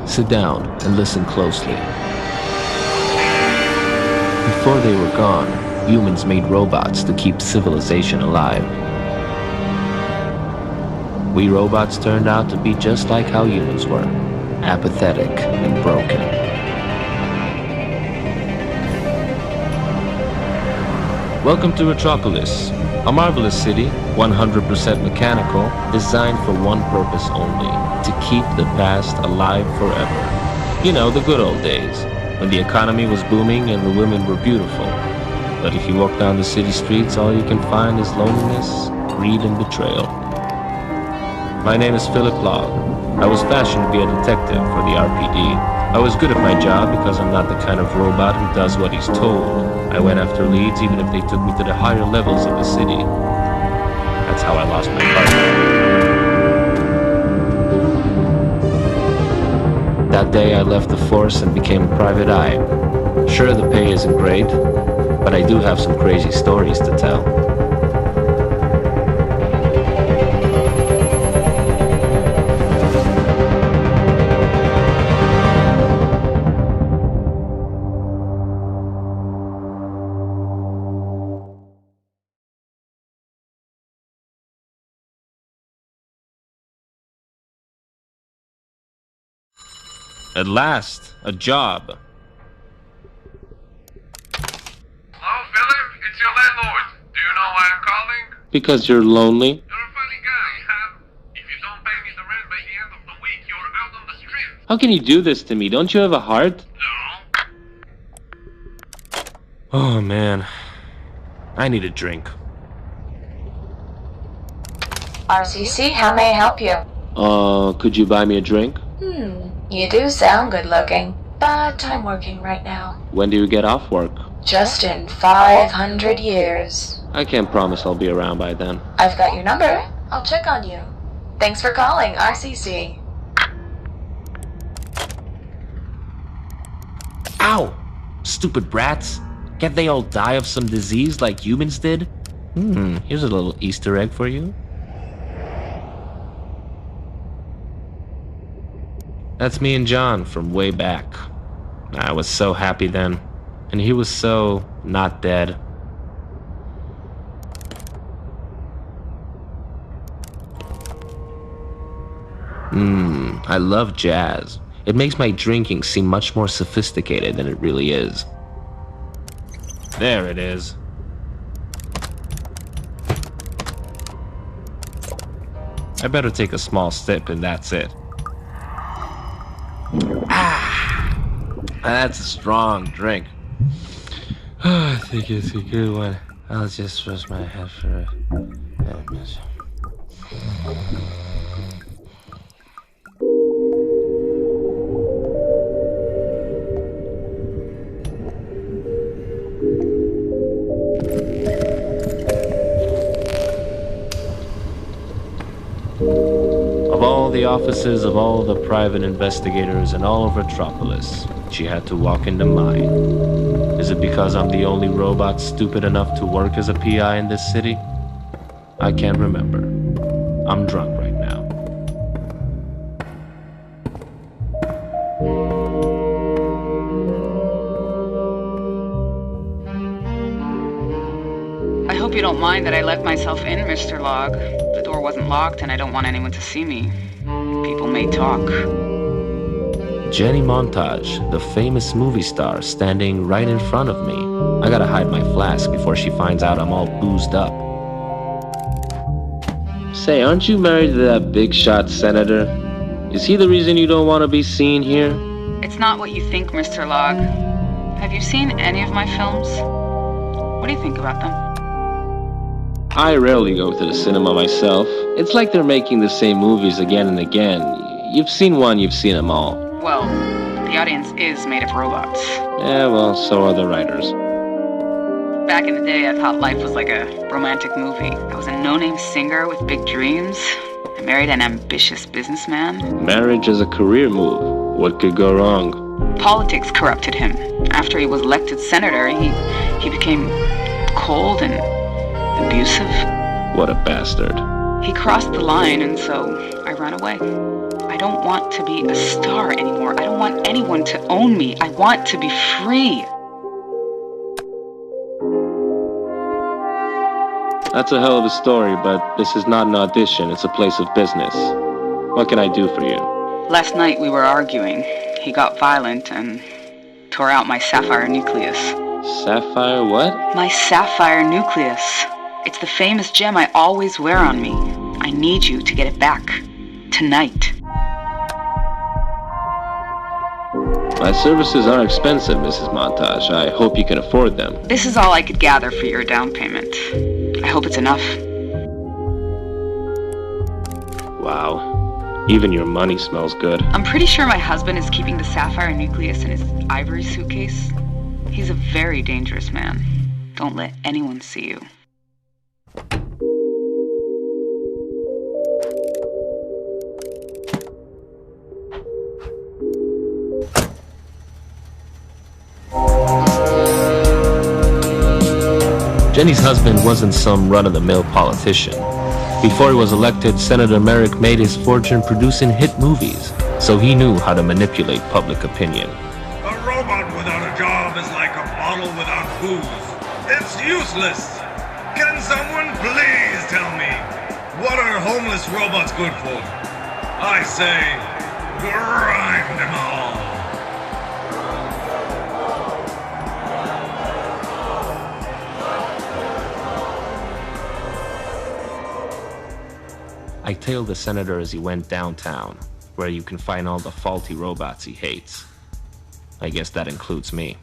Sit down and listen closely. Before they were gone, humans made robots to keep civilization alive. We robots turned out to be just like how humans were, apathetic and broken. Welcome to Retropolis, a marvelous city, 100% mechanical, designed for one purpose only, to keep the past alive forever. You know, the good old days, when the economy was booming and the women were beautiful. But if you walk down the city streets, all you can find is loneliness, greed, and betrayal. My name is Philip Log. I was fashioned to be a detective for the RPD. I was good at my job because I'm not the kind of robot who does what he's told. I went after leads even if they took me to the higher levels of the city. That's how I lost my partner. That day I left the force and became a private eye. Sure, the pay isn't great, but I do have some crazy stories to tell. At last, a job. Hello, Philip? It's your landlord. Do you know why I'm calling? Because you're lonely? You're a funny guy, huh? If you don't pay me the rent by the end of the week, you're out on the street. How can you do this to me? Don't you have a heart? No. Oh man, I need a drink. RCC, how may I help you? Could you buy me a drink? You do sound good looking, but I'm working right now. When do you get off work? Just in 500 years. I can't promise I'll be around by then. I've got your number. I'll check on you. Thanks for calling, RCC. Ow! Stupid brats. Can't they all die of some disease like humans did? Here's a little Easter egg for you. That's me and John from way back. I was so happy then, and he was so not dead. I love jazz. It makes my drinking seem much more sophisticated than it really is. There it is. I better take a small sip and that's it. That's a strong drink. I think it's a good one. I'll just rest my head for it. Of all the offices of all the private investigators in all of Retropolis, she had to walk into mine. Is it because I'm the only robot stupid enough to work as a PI in this city? I can't remember. I'm drunk right now. I hope you don't mind that I let myself in, Mr. Log. The door wasn't locked and I don't want anyone to see me. People may talk. Jenny Montage, the famous movie star, standing right in front of me. I gotta hide my flask before she finds out I'm all boozed up. Say, aren't you married to that big shot senator? Is he the reason you don't want to be seen here? It's not what you think, Mr. Log. Have you seen any of my films? What do you think about them? I rarely go to the cinema myself. It's like they're making the same movies again and again. You've seen one, you've seen them all. Well, the audience is made of robots. Yeah, well, so are the writers. Back in the day, I thought life was like a romantic movie. I was a no-name singer with big dreams. I married an ambitious businessman. Marriage is a career move. What could go wrong? Politics corrupted him. After he was elected senator, he became cold and abusive. What a bastard. He crossed the line, and so I ran away. I I don't want to be a star anymore. I don't want anyone to own me. I want to be free. That's a hell of a story, but this is not an audition. It's a place of business. What can I do for you? Last night we were arguing. He got violent and tore out my sapphire nucleus. Sapphire what? My sapphire nucleus. It's the famous gem I always wear on me. I need you to get it back. Tonight. My services are expensive, Mrs. Montage. I hope you can afford them. This is all I could gather for your down payment. I hope it's enough. Wow. Even your money smells good. I'm pretty sure my husband is keeping the sapphire nucleus in his ivory suitcase. He's a very dangerous man. Don't let anyone see you. Jenny's husband wasn't some run-of-the-mill politician. Before he was elected, Senator Merrick made his fortune producing hit movies, so he knew how to manipulate public opinion. A robot without a job is like a bottle without booze. It's useless. Can someone please tell me, what are homeless robots good for? I say, grind them all. I tailed the senator as he went downtown, where you can find all the faulty robots he hates. I guess that includes me.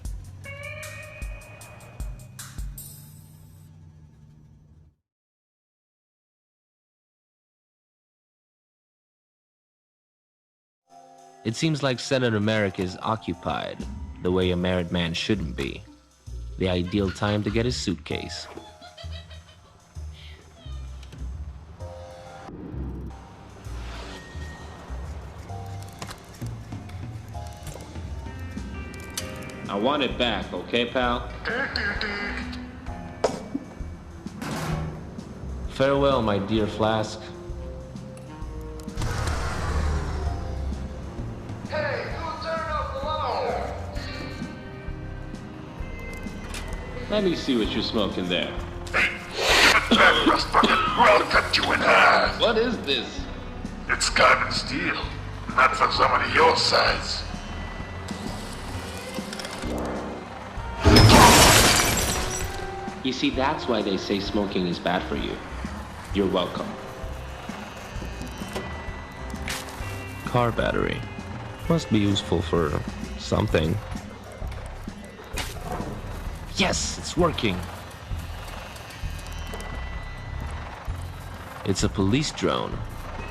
It seems like Senator Merrick is occupied, the way a married man shouldn't be. The ideal time to get his suitcase. I want it back, okay, pal? Farewell, my dear Flask. Hey, you turn up low. Let me see what you're smoking there. Back, rust bucket, or I'll cut you in half. What is this? It's carbon steel. Not for somebody your size. You see, that's why they say smoking is bad for you. You're welcome. Car battery. Must be useful for something. Yes, it's working. It's a police drone.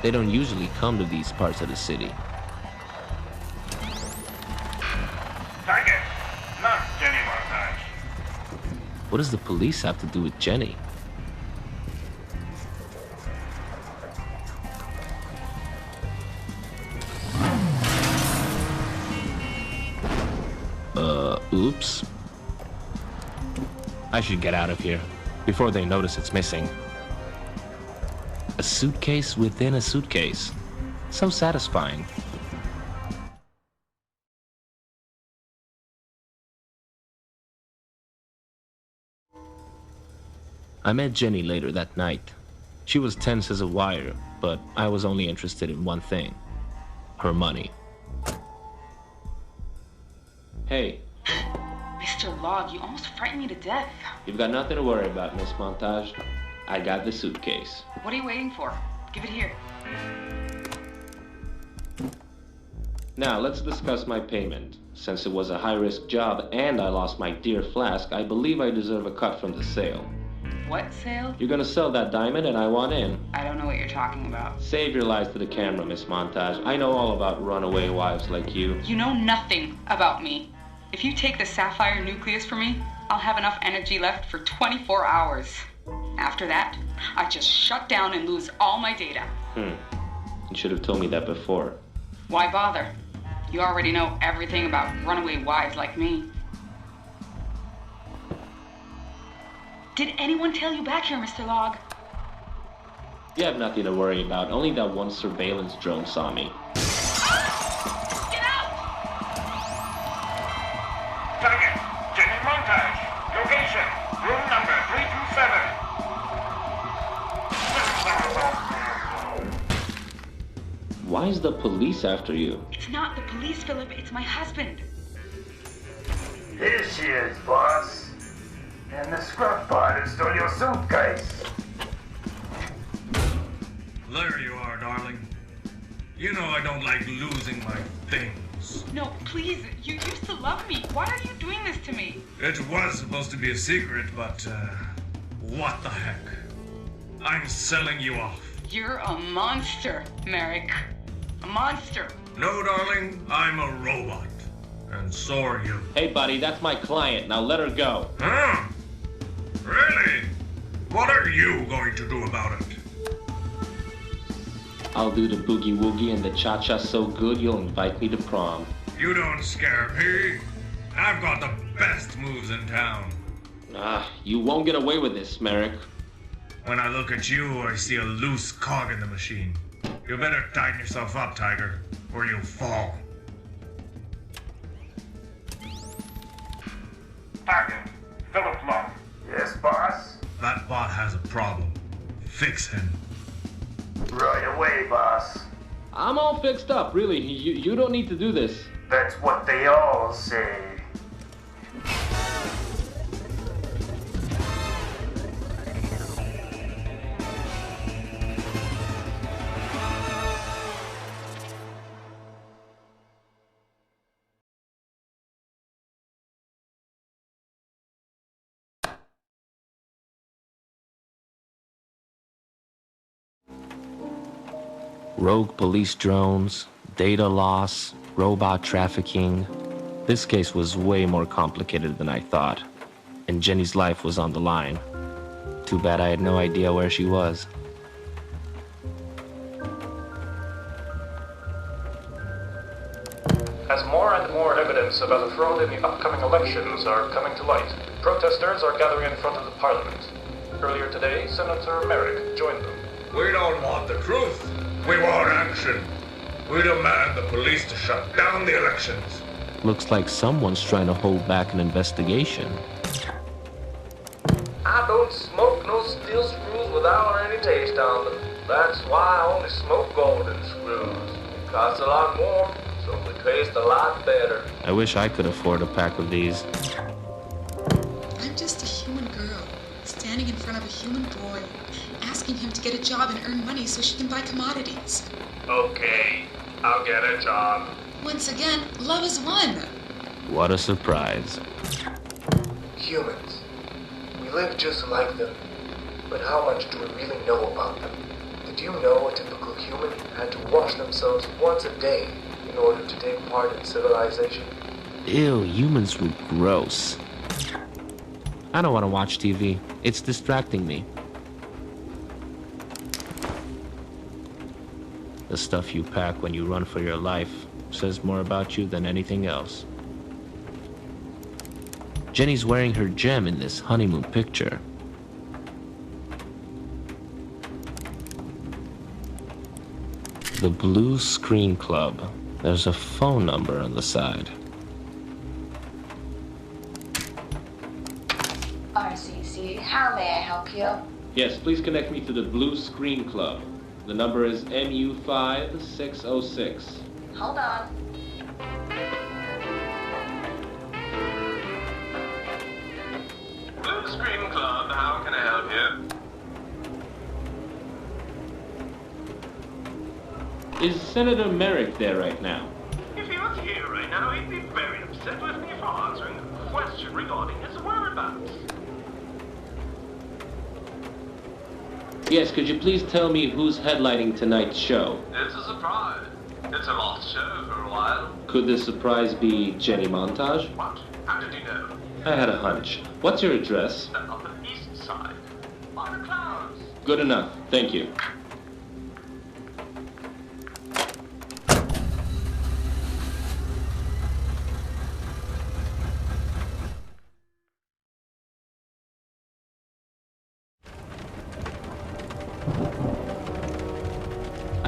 They don't usually come to these parts of the city. Target, not Jenny Montage. What does the police have to do with Jenny? Oops. I should get out of here before they notice it's missing. A suitcase within a suitcase. So satisfying. I met Jenny later that night. She was tense as a wire, but I was only interested in one thing. Her money. Hey. Mr. Log, you almost frightened me to death. You've got nothing to worry about, Miss Montage. I got the suitcase. What are you waiting for? Give it here. Now, let's discuss my payment. Since it was a high-risk job and I lost my dear Flask, I believe I deserve a cut from the sale. What sale? You're gonna sell that diamond and I want in. I don't know what you're talking about. Save your lies to the camera, Miss Montage. I know all about runaway wives like you. You know nothing about me. If you take the sapphire nucleus from me, I'll have enough energy left for 24 hours. After that, I just shut down and lose all my data. You should have told me that before. Why bother? You already know everything about runaway wives like me. Did anyone tell you back here, Mr. Log? You have nothing to worry about. Only that one surveillance drone saw me. Get out! Target, Jenny Montage. Location, room number 327. Why is the police after you? It's not the police, Philip. It's my husband. Here she is, boss. And the scrub bot who stole your suitcase. There you are, darling. You know I don't like losing my things. No, please. You used to love me. Why are you doing this to me? It was supposed to be a secret, but, what the heck? I'm selling you off. You're a monster, Merrick. A monster. No, darling, I'm a robot. And so are you. Hey, buddy, that's my client. Now let her go. Huh? Really? What are you going to do about it? I'll do the boogie woogie and the cha-cha so good you'll invite me to prom. You don't scare me. I've got the best moves in town. You won't get away with this, Merrick. When I look at you, I see a loose cog in the machine. You better tighten yourself up, Tiger, or you'll fall. Target, Philip Long. Yes, boss? That bot has a problem. Fix him. Right away, boss. I'm all fixed up, really. You don't need to do this. That's what they all say. Rogue police drones, data loss, robot trafficking. This case was way more complicated than I thought. And Jenny's life was on the line. Too bad I had no idea where she was. As more and more evidence about the fraud in the upcoming elections are coming to light, protesters are gathering in front of the parliament. Earlier today, Senator Merrick joined them. We don't want the truth. We want action. We demand the police to shut down the elections. Looks like someone's trying to hold back an investigation. I don't smoke no steel screws without any taste on them. That's why I only smoke golden screws. It costs a lot more, so they taste a lot better. I wish I could afford a pack of these. I'm just a human girl, standing in front of a human boy, asking him to get a job and earn money so she can buy commodities. Okay, I'll get a job. Once again, love is one. What a surprise. Humans. We live just like them. But how much do we really know about them? Did you know a typical human had to wash themselves once a day in order to take part in civilization? Ew, humans were gross. I don't want to watch TV. It's distracting me. The stuff you pack when you run for your life says more about you than anything else. Jenny's wearing her gem in this honeymoon picture. The Blue Screen Club. There's a phone number on the side. RCC, how may I help you? Yes, please connect me to the Blue Screen Club. The number is MU5606. Hold on. Blue Screen Club, how can I help you? Is Senator Merrick there right now? If he was here right now, he'd be very upset with me for answering a question regarding his whereabouts. Yes, could you please tell me who's headlining tonight's show? It's a surprise. It's a lost show for a while. Could the surprise be Jenny Montage? What? How did you know? I had a hunch. What's your address? On the east side. By the clouds. Good enough. Thank you.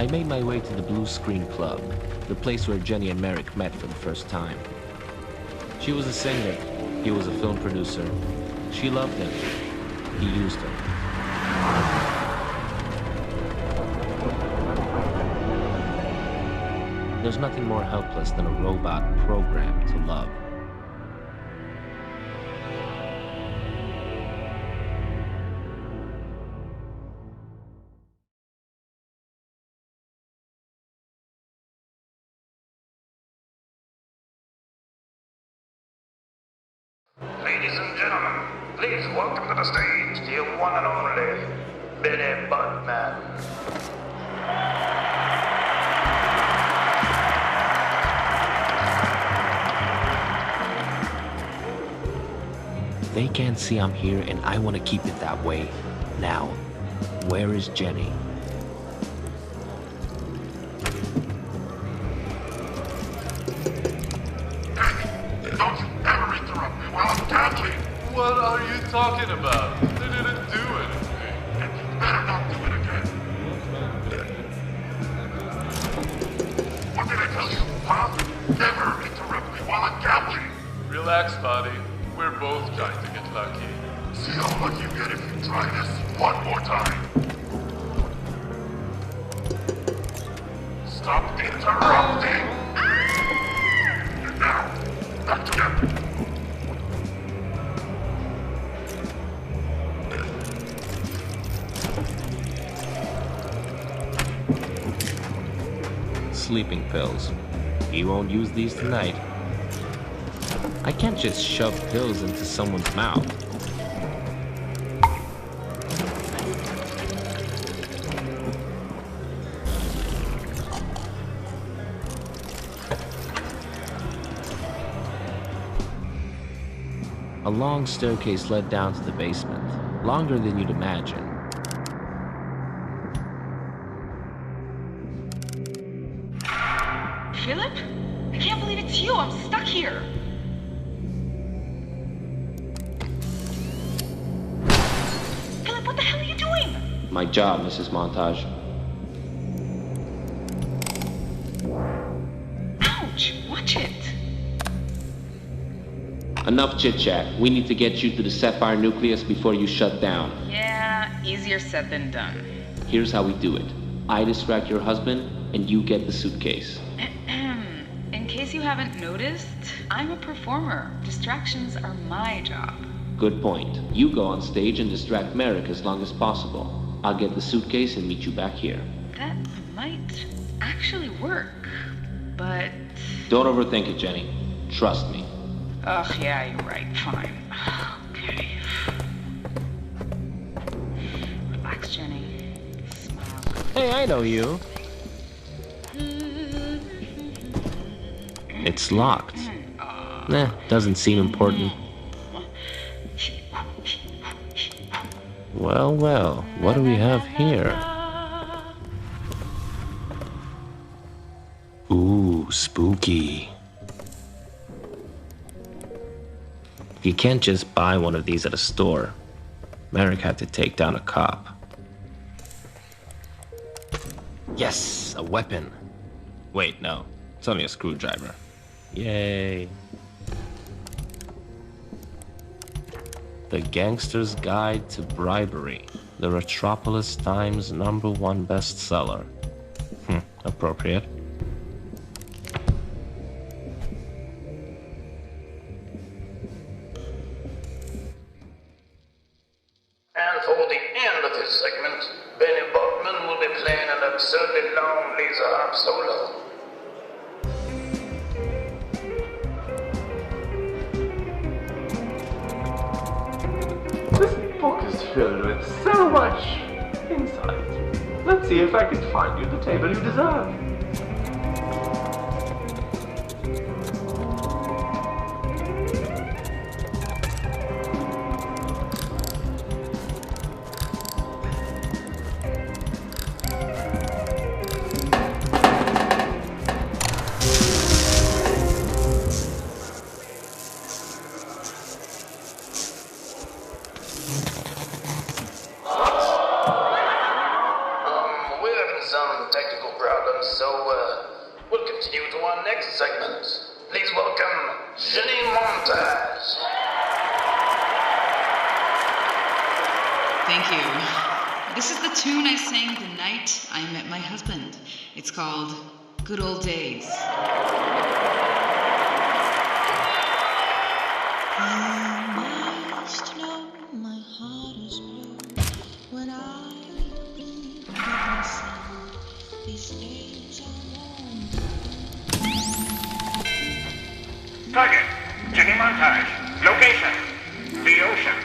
I made my way to the Blue Screen Club, the place where Jenny and Merrick met for the first time. She was a singer, he was a film producer. She loved him, he used her. There's nothing more helpless than a robot programmed to love. Ladies and gentlemen, please welcome to the stage the one and only Billy Buttman. They can't see I'm here and I want to keep it that way. Now, where is Jenny? Don't you ever interrupt me while I'm gambling! What are you talking about? They didn't do anything. And you better not do it again! What did I tell you, huh? Never interrupt me while I'm gambling! Relax, buddy. We're both trying to get lucky. See how lucky you get if you try this one more time! Stop interrupting! And now, back to gambling. Sleeping pills. He won't use these tonight. I can't just shove pills into someone's mouth. A long staircase led down to the basement, longer than you'd imagine. Philip? I can't believe it's you. I'm stuck here. Philip, what the hell are you doing? My job, Mrs. Montage. Ouch! Watch it. Enough chit-chat. We need to get you to the Sapphire Nucleus before you shut down. Yeah, easier said than done. Here's how we do it. I distract your husband, and you get the suitcase. In case you haven't noticed, I'm a performer. Distractions are my job. Good point. You go on stage and distract Merrick as long as possible. I'll get the suitcase and meet you back here. That might actually work, but... Don't overthink it, Jenny. Trust me. Ugh, yeah, you're right. Fine. Okay. Relax, Jenny. Smile. Hey, I know you. It's locked. Doesn't seem important. Well, well, what do we have here? Ooh, spooky. You can't just buy one of these at a store. Merrick had to take down a cop. Yes, a weapon. Wait, no. It's only a screwdriver. Yay. The Gangster's Guide to Bribery. The Retropolis Times #1 bestseller. Appropriate. And for the end of this segment, Benny Buttman will be playing an absurdly long laser harp solo. This book is filled with so much insight. Let's see if I can find you the table you deserve. We're having some technical We'll continue to our next segment. Please welcome Jenny Montage. Thank you. This is the tune I sang the night I met my husband. It's called Good Old Days. You must know my heart is blue when I breathe inside. These days are long. Target, Jenny Montage. Location, the ocean.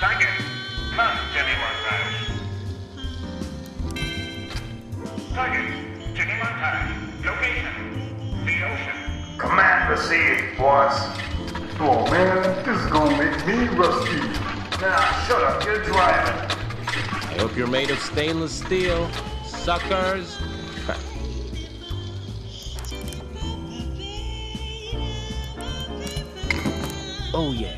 Target, come, Jenny Montage. Target, Jenny Montage. Location, the ocean. Command received, boss. Oh man, this is gonna make me rusty. Now shut up, you're driving. I hope you're made of stainless steel, suckers. Oh yeah.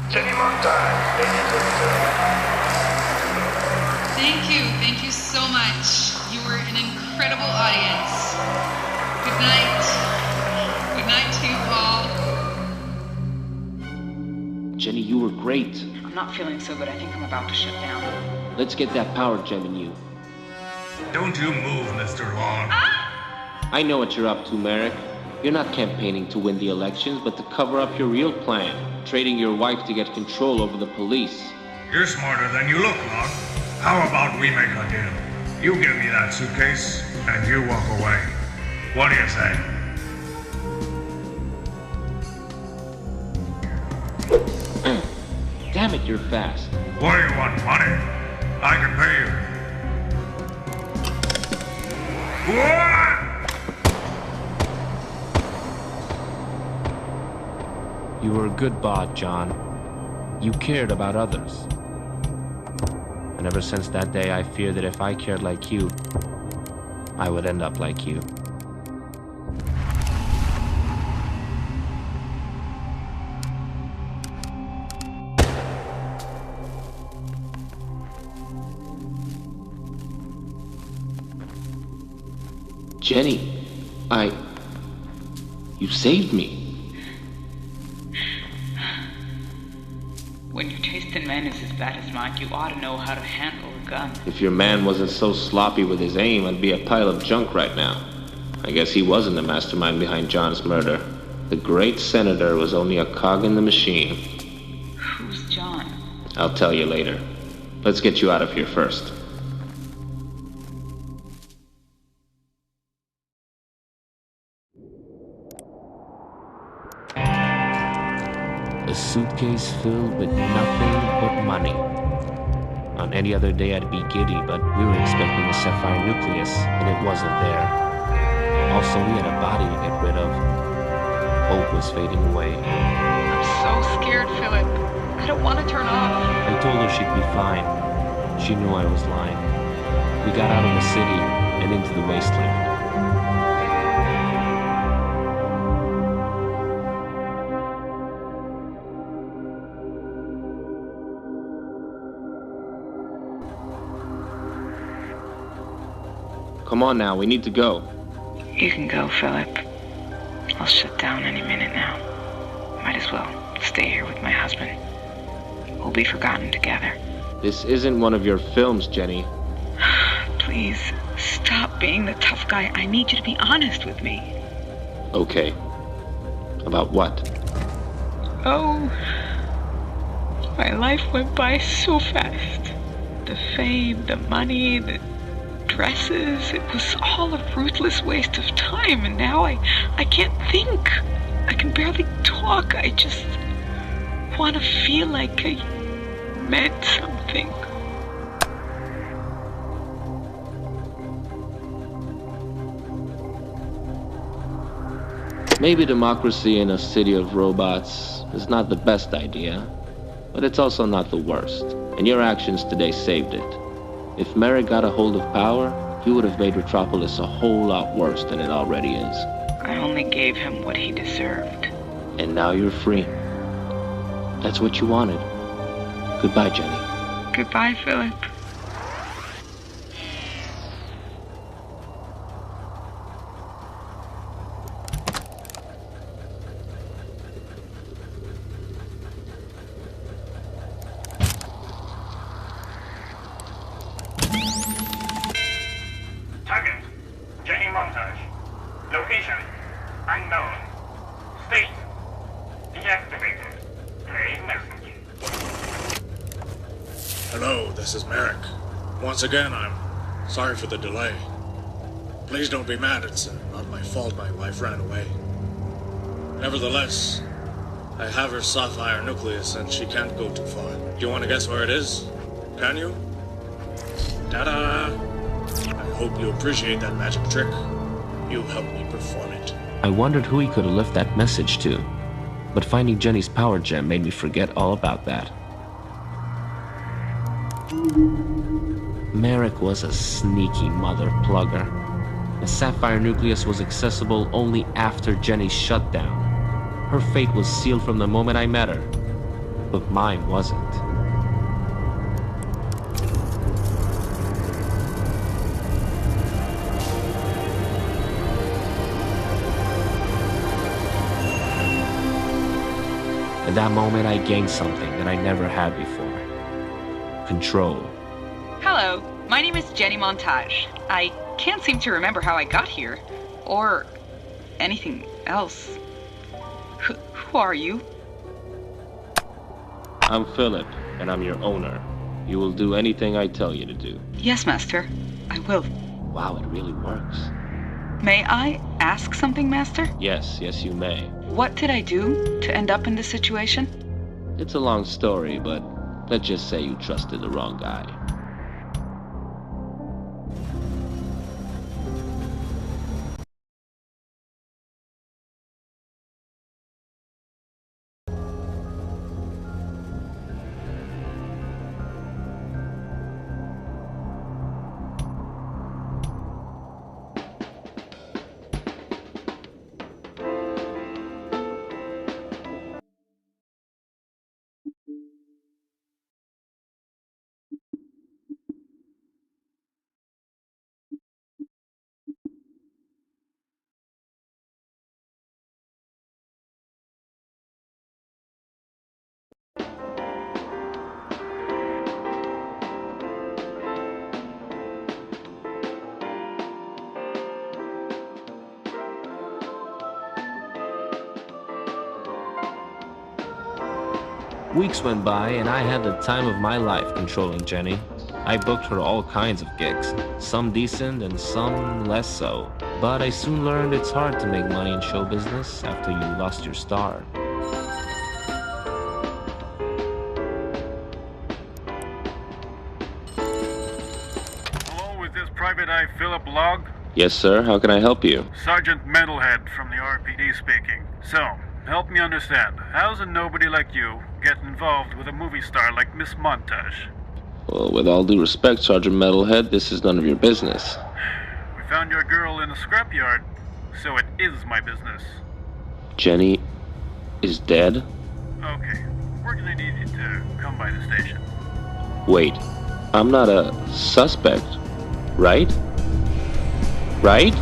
Jenny Montage, ladies and gentlemen. Thank you so much. You were an incredible audience. Good night. Good night to you all. Jenny, you were great. I'm not feeling so good. I think I'm about to shut down. Let's get that power gem in you. Don't you move, Mr. Long. I know what you're up to, Merrick. You're not campaigning to win the elections, but to cover up your real plan. Trading your wife to get control over the police. You're smarter than you look, Long. How about we make a deal? You give me that suitcase, and you walk away. What do you say? Damn it, you're fast. What do you want, money? I can pay you. What? You were a good bot, John. You cared about others. And ever since that day, I fear that if I cared like you, I would end up like you. Jenny, you saved me. When your taste in men is as bad as mine, you ought to know how to handle a gun. If your man wasn't so sloppy with his aim, I'd be a pile of junk right now. I guess he wasn't the mastermind behind John's murder. The great senator was only a cog in the machine. Who's John? I'll tell you later. Let's get you out of here first. A suitcase filled with nothing but money. On any other day I'd be giddy, but we were expecting a sapphire nucleus, and it wasn't there. Also, we had a body to get rid of. Hope was fading away. I'm so scared, Philip. I don't want to turn off. I told her she'd be fine. She knew I was lying. We got out of the city and into the wasteland. Come on now, we need to go. You can go, Philip. I'll shut down any minute now. Might as well stay here with my husband. We'll be forgotten together. This isn't one of your films, Jenny. Please, stop being the tough guy. I need you to be honest with me. Okay. About what? Oh, my life went by so fast. The fame, the money, the dresses. It was all a ruthless waste of time, and now I can't think. I can barely talk. I just want to feel like I meant something. Maybe democracy in a city of robots is not the best idea, but it's also not the worst. And your actions today saved it. If Merrick got a hold of power, he would have made Retropolis a whole lot worse than it already is. I only gave him what he deserved. And now you're free. That's what you wanted. Goodbye, Jenny. Goodbye, Philip. Target, Jenny Montage. Location, unknown. State, deactivated. Play message. Hello, this is Merrick. Once again, I'm sorry for the delay. Please don't be mad, it's not my fault my wife ran away. Nevertheless, I have her sapphire nucleus and she can't go too far. Do you want to guess where it is? Can you? Ta-da! I hope you appreciate that magic trick. You helped me perform it. I wondered who he could have left that message to, but finding Jenny's power gem made me forget all about that. Merrick was a sneaky mother plugger. The sapphire nucleus was accessible only after Jenny's shutdown. Her fate was sealed from the moment I met her, but mine wasn't. At that moment, I gained something that I never had before. Control. Hello, my name is Jenny Montage. I can't seem to remember how I got here, or anything else. Who are you? I'm Philip, and I'm your owner. You will do anything I tell you to do. Yes, Master. I will. Wow, it really works. May I ask something, Master? Yes, you may. What did I do to end up in this situation? It's a long story, but let's just say you trusted the wrong guy. Weeks went by, and I had the time of my life controlling Jenny. I booked her all kinds of gigs, some decent and some less so. But I soon learned it's hard to make money in show business after you lost your star. Hello, is this Private Eye Philip Log? Yes, sir. How can I help you? Sergeant Metalhead from the RPD speaking. So, help me understand. How's a nobody like you get involved with a movie star like Miss Montage? Well, with all due respect, Sergeant Metalhead, this is none of your business. We found your girl in a scrapyard, so it is my business. Jenny is dead? Okay, we're gonna need you to come by the station. Wait, I'm not a suspect, right? Right?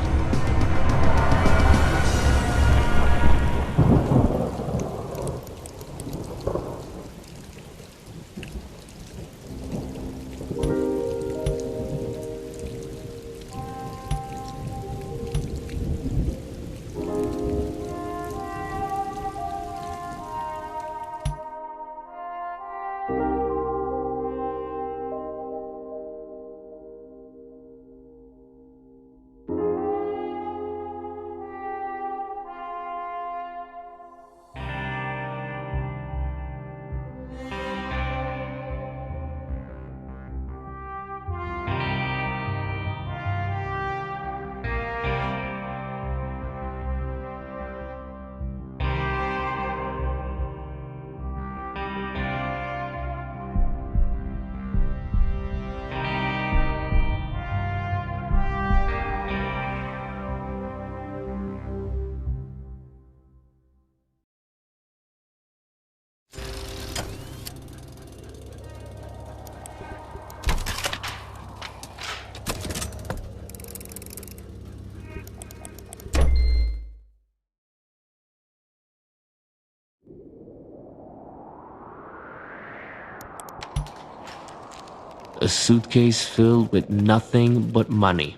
A suitcase filled with nothing but money.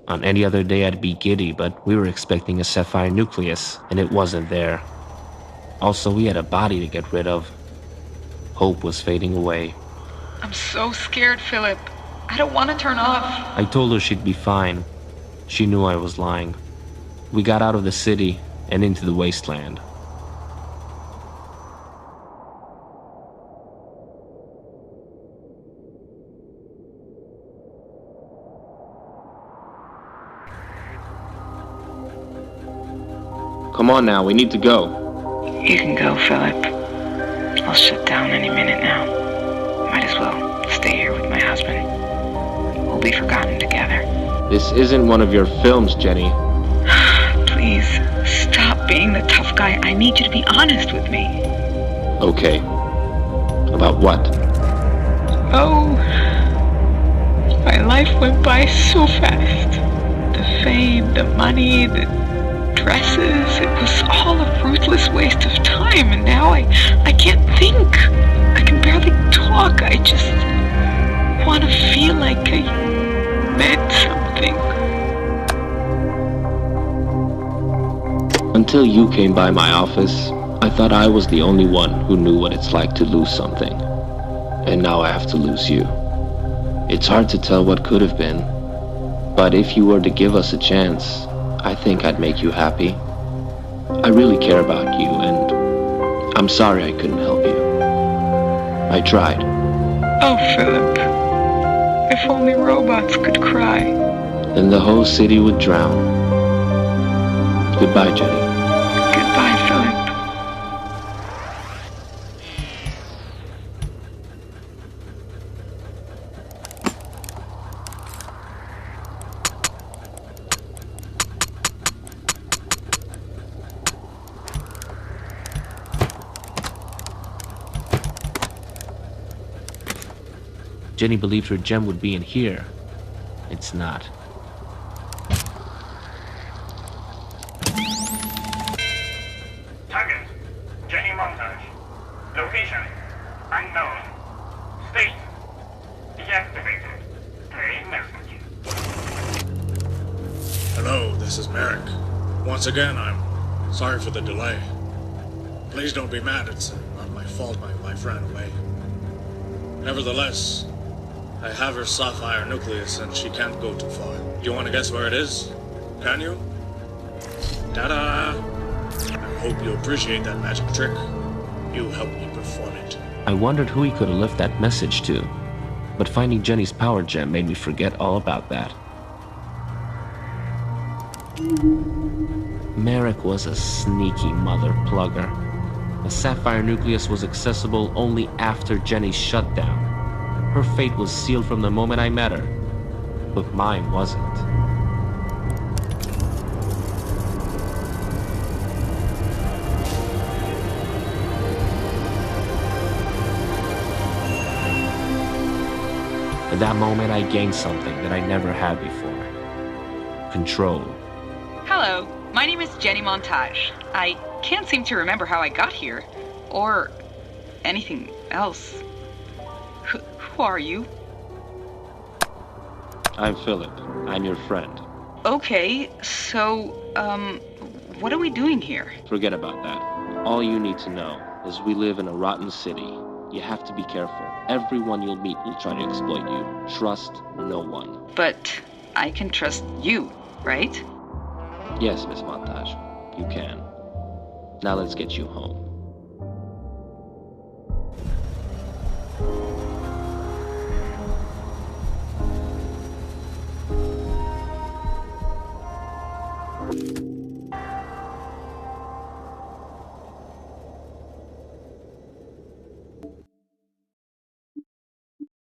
On any other day I'd be giddy, but we were expecting a sapphire nucleus, and it wasn't there. Also, we had a body to get rid of. Hope was fading away. I'm so scared, Philip. I don't want to turn off. I told her she'd be fine. She knew I was lying. We got out of the city and into the wasteland. Come on now, we need to go. You can go, Philip. I'll shut down any minute now. Might as well stay here with my husband. We'll be forgotten together. This isn't one of your films, Jenny. Please, stop being the tough guy. I need you to be honest with me. Okay. About what? Oh, my life went by so fast. The fame, the money, the dresses, it was all a ruthless waste of time, and now I can't think. I can barely talk. I just want to feel like I meant something. Until you came by my office, I thought I was the only one who knew what it's like to lose something. And now I have to lose you. It's hard to tell what could have been, but if you were to give us a chance, I think I'd make you happy. I really care about you, and I'm sorry I couldn't help you. I tried. Oh, Philip. If only robots could cry. Then the whole city would drown. Goodbye, Jenny. Goodbye, Philip. Jenny believed her gem would be in here. It's not. Target, Jenny Montage. Location, unknown. State, deactivated. Play message. Hello, this is Merrick. Once again, I'm sorry for the delay. Please don't be mad, it's not my fault my wife ran away. Nevertheless, I have her sapphire nucleus and she can't go too far. You want to guess where it is? Can you? Ta-da! I hope you appreciate that magic trick. You helped me perform it. I wondered who he could have left that message to, but finding Jenny's power gem made me forget all about that. Merrick was a sneaky mother plugger. The sapphire nucleus was accessible only after Jenny's shutdown. Her fate was sealed from the moment I met her, but mine wasn't. At that moment, I gained something that I never had before. Control. Hello, my name is Jenny Montage. I can't seem to remember how I got here, or anything else. Who are you? I'm Philip. I'm your friend. Okay, so, what are we doing here? Forget about that. All you need to know is we live in a rotten city. You have to be careful. Everyone you'll meet will try to exploit you. Trust no one. But I can trust you, right? Yes, Miss Montage, you can. Now let's get you home.